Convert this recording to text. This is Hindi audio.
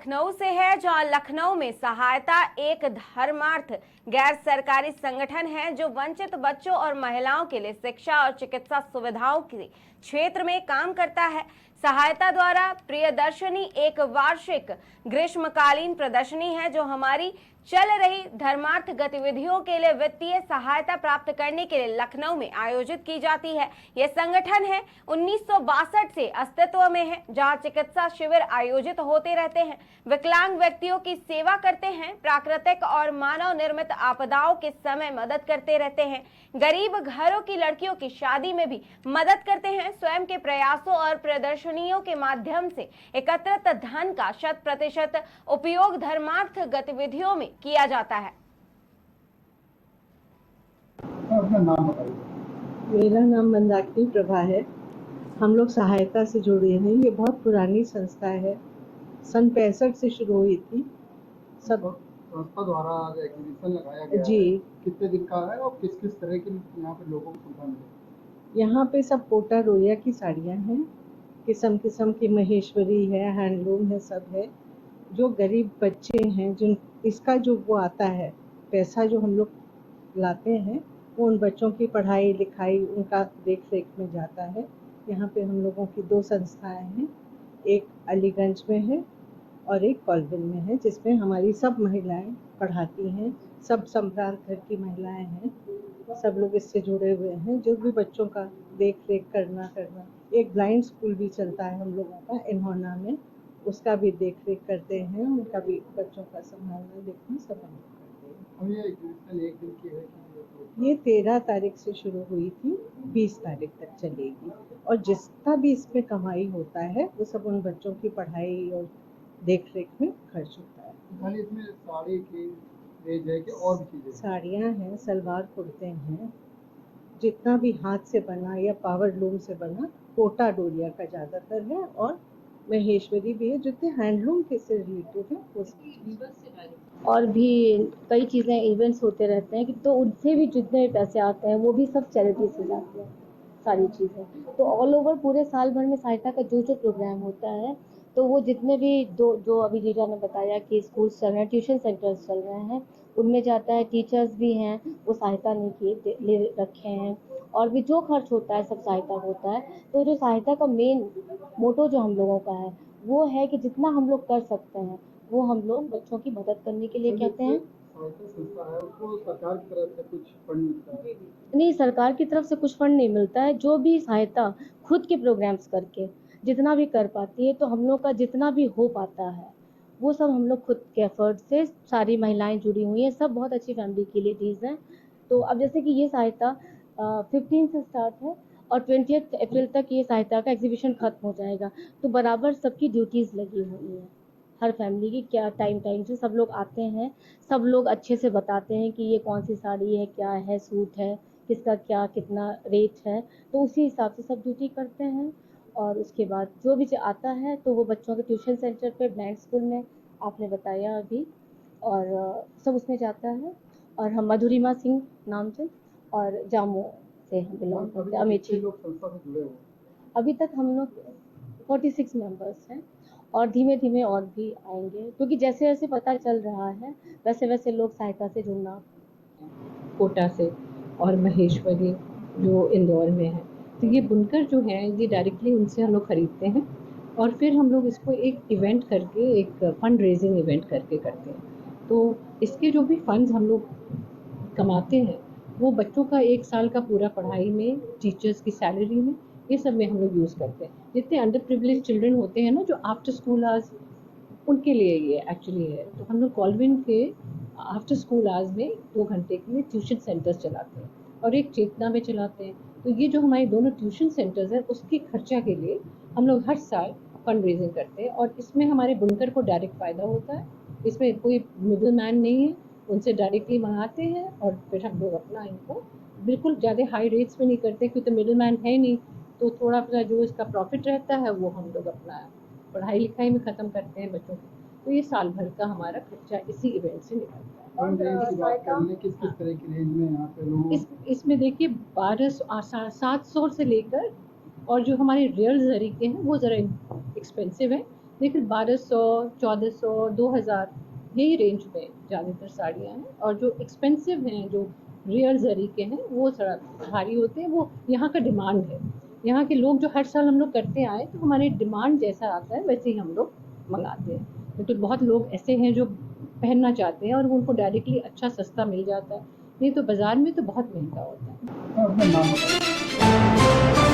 लखनऊ से है, जहां लखनऊ में सहायता एक धर्मार्थ गैर सरकारी संगठन है जो वंचित बच्चों और महिलाओं के लिए शिक्षा और चिकित्सा सुविधाओं के क्षेत्र में काम करता है। सहायता द्वारा प्रियदर्शनी एक वार्षिक ग्रीष्मकालीन प्रदर्शनी है जो हमारी चल रही धर्मार्थ गतिविधियों के लिए वित्तीय सहायता प्राप्त करने के लिए लखनऊ में आयोजित की जाती है। यह संगठन है 1962 से अस्तित्व में है, जहां चिकित्सा शिविर आयोजित होते रहते हैं, विकलांग व्यक्तियों की सेवा करते हैं, प्राकृतिक और मानव निर्मित आपदाओं के समय मदद करते रहते हैं, गरीब घरों की लड़कियों की शादी में भी मदद करते हैं। स्वयं के प्रयासों और प्रदर्शनियों के माध्यम से एकत्रित धन का 100% उपयोग धर्मार्थ गतिविधियों में किया जाता है। अपना नाम बताइए। मेरा नाम मंदाकिनी प्रभा है। हम लोग सहायता से जुड़े हैं। ये बहुत पुरानी संस्था है, सन 65 से शुरू हुई थी। सब संस्था द्वारा एग्जीबिशन लगाया गया जी है। कितने दिन का है और किस किस तरह की यहाँ पे लोगों को सुविधा मिलेगी? यहाँ पे सब कोटा रोया की साड़ियाँ हैं, किस्म किस्म की महेश्वरी है, हैंडलूम है, सब है। जो गरीब बच्चे हैं, जिन इसका जो वो आता है पैसा जो हम लोग लाते हैं, वो उन बच्चों की पढ़ाई लिखाई उनका देख रेख में जाता है। यहाँ पे हम लोगों की 2 संस्थाएं हैं, एक अलीगंज में है और एक कॉलबिल में है, जिसमें हमारी सब महिलाएं पढ़ाती हैं। सब संभ्रांत घर की महिलाएं हैं, सब लोग इससे जुड़े हुए हैं। जो भी बच्चों का देख रेख करना एक ब्लाइंड स्कूल भी चलता है हम लोगों का इन्होना में, उसका भी देख रेख करते हैं, उनका भी बच्चों का संभालना देखना सब हम लोग करते हैं। अब ये एग्जीबिशन एक दिन की है कि ये 13 तारीख से शुरू हुई थी, 20 तारीख तक चलेगी और जितना भी इसमें कमाई होता है वो सब उन बच्चों की पढ़ाई और देख रेख में खर्च होता है। खाली इसमें साड़ी की रेंज है कि और भी चीजें? साड़ियाँ हैं, सलवार कुर्ते हैं, जितना भी हाथ से बना या पावर लूम से बना, कोटा डोरिया का ज़्यादातर है और महेश्वरी भी है, जितने हैंडलूम के से रिलेटेड है वो और भी कई चीज़ें इवेंट्स होते रहते हैं कि तो उनसे भी जितने पैसे आते हैं वो भी सब चैरिटी से जाते हैं सारी चीज़ें। तो ऑल ओवर पूरे साल भर में सहायता का जो जो प्रोग्राम होता है, तो वो जितने भी जो अभी रीटा ने बताया कि स्कूल्स चल रहे हैं, ट्यूशन सेंटर्स चल रहे हैं, उनमें जाता है। टीचर्स भी हैं, वो सहायता नहीं ले रखे हैं, और भी जो खर्च होता है सब सहायता होता है। तो जो सहायता का मेन मोटो जो हम लोगों का है वो है कि जितना हम लोग कर सकते हैं वो हम लोग बच्चों की मदद करने के लिए कहते हैं। संस्था है उसको सरकार की तरफ से कुछ फंड मिलता है? नहीं, सरकार की तरफ से कुछ फंड नहीं मिलता है। जो भी सहायता खुद के प्रोग्राम्स करके जितना भी कर पाती है, तो हम लोग का जितना भी हो पाता है वो सब हम लोग खुद के एफर्ट से, सारी महिलाएं जुड़ी हुई हैं, सब बहुत अच्छी फैमिली की लेडीज़ हैं। तो अब जैसे कि ये सहायता 15 से स्टार्ट है और 20 अप्रैल तक ये सहायता का एग्जीबिशन खत्म हो जाएगा। तो बराबर सबकी ड्यूटीज़ लगी हुई हैं, हर फैमिली की क्या टाइम से सब लोग आते हैं, सब लोग अच्छे से बताते हैं कि ये कौन सी साड़ी है, क्या है, सूट है, किसका क्या कितना रेट है, तो उसी हिसाब से सब ड्यूटी करते हैं। और उसके बाद जो भी आता है तो वो बच्चों के ट्यूशन सेंटर पे, ब्लाइंड स्कूल में आपने बताया अभी, और सब उसमें जाता है। और हम मधुरिमा सिंह नाम से और जामो से हम बिलोंग करते हैं, अमेठी। लोग संस्था से जुड़े हुए? अभी तक हम लोग 46 मेंबर्स हैं और धीमे धीमे और भी आएंगे, क्योंकि जैसे जैसे पता चल रहा है वैसे वैसे लोग सहायता से जुड़ना। कोटा से और महेश्वरी जो इंदौर में है, तो ये बुनकर जो हैं ये डायरेक्टली उनसे हम लोग ख़रीदते हैं और फिर हम लोग इसको एक इवेंट करके, एक फंड रेजिंग इवेंट करके करते हैं। तो इसके जो भी फंड्स हम लोग कमाते हैं वो बच्चों का 1 साल का पूरा पढ़ाई में, टीचर्स की सैलरी में, ये सब में हम लोग यूज़ करते हैं। जितने अंडर प्रिविलेज चिल्ड्रन होते हैं ना, जो आफ्टर स्कूल आवर्स, उनके लिए ये एक्चुअली है। तो हम लोग कॉलविन के आफ्टर स्कूल आवर्स में 2 घंटे के लिए ट्यूशन सेंटर्स चलाते हैं और एक चेतना में चलाते हैं। तो ये जो हमारे दोनों ट्यूशन सेंटर्स हैं उसके खर्चा के लिए हम लोग हर साल फंड रेजिंग करते हैं और इसमें हमारे बुनकर को डायरेक्ट फ़ायदा होता है। इसमें कोई मिडल मैन नहीं है, उनसे डायरेक्टली मंगाते हैं और फिर हम लोग अपना इनको बिल्कुल ज़्यादा हाई रेट्स में नहीं करते, क्योंकि मिडल मैन है नहीं। तो थोड़ा सा जो इसका प्रॉफिट रहता है वो हम लोग अपना पढ़ाई लिखाई में ख़त्म करते हैं बच्चों को। तो ये साल भर का हमारा खर्चा इसी इवेंट से निकलता है। रेंज की बात कर लें, किस किस तरह की रेंज में यहाँ पे लोग? इसमें देखिए 700 से लेकर, और जो हमारे रियल जरी के हैं वो ज़रा एक्सपेंसिव है, लेकिन 1200, 1400, 2000 यही रेंज में ज़्यादातर साड़ियाँ हैं। और जो एक्सपेंसिव हैं, जो रियल जरी के हैं, वो थोड़ा भारी होते हैं। वो यहाँ का डिमांड है, यहाँ के लोग जो हर साल हम लोग करते आए, तो हमारे डिमांड जैसा आता है वैसे ही हम लोग मंगाते हैं। तो बहुत लोग ऐसे हैं जो पहनना चाहते हैं और उनको डायरेक्टली अच्छा सस्ता मिल जाता है, नहीं तो बाज़ार में तो बहुत महंगा होता है। अपना नाम बताइए।